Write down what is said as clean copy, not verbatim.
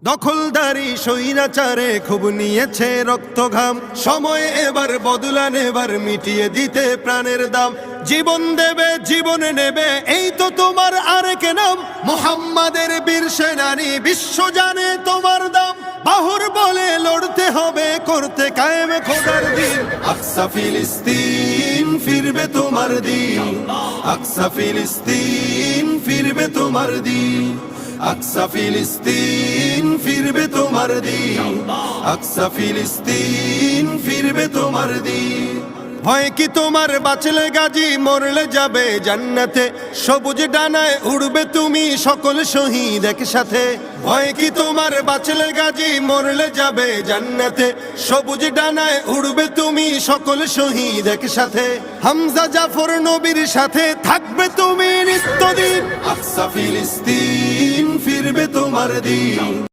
দখলদারি স্বৈরাচারে খুব নিয়েছে রক্ত ঘাম, সময় এবার বদলান, এবার মিটিয়ে দিতে প্রাণের দাম। জীবন দেবে জীবন নেবে, এই তো তোমার আরেক নাম। মুহাম্মাদের বীর সেনানী, বিশ্ব জানে তোমার দাম। বাহুর বলে লড়তে হবে, করতে কায়েম খোদার দিন। আকসা ফিলিস্তিন ফিরবে তোমার দিন, আকসা ফিলিস্তিন ফিরবে তোমার দিন, আকসা ফিলিস্তিন ফিরবে তোমার দিন, আকসা ফিলিস্তিন ফিরবে তোমার দিন। ভয় কি তোমার, বাঁচলে গাজী মরলে যাবে জান্নাতে। সবুজ ডানায় উড়বে তুমি সকল শহীদ একসাথে। ভয় কি তোমার, বাঁচলে গাজী মরলে যাবে জান্নাতে। সবুজ ডানায় উড়বে তুমি সকল শহীদ একসাথে। হামজা জাফর নবীর সাথে থাকবে তুমি নিত্যদিন। আকসা ফিলিস্তিন ফিরবে তোমার দিন।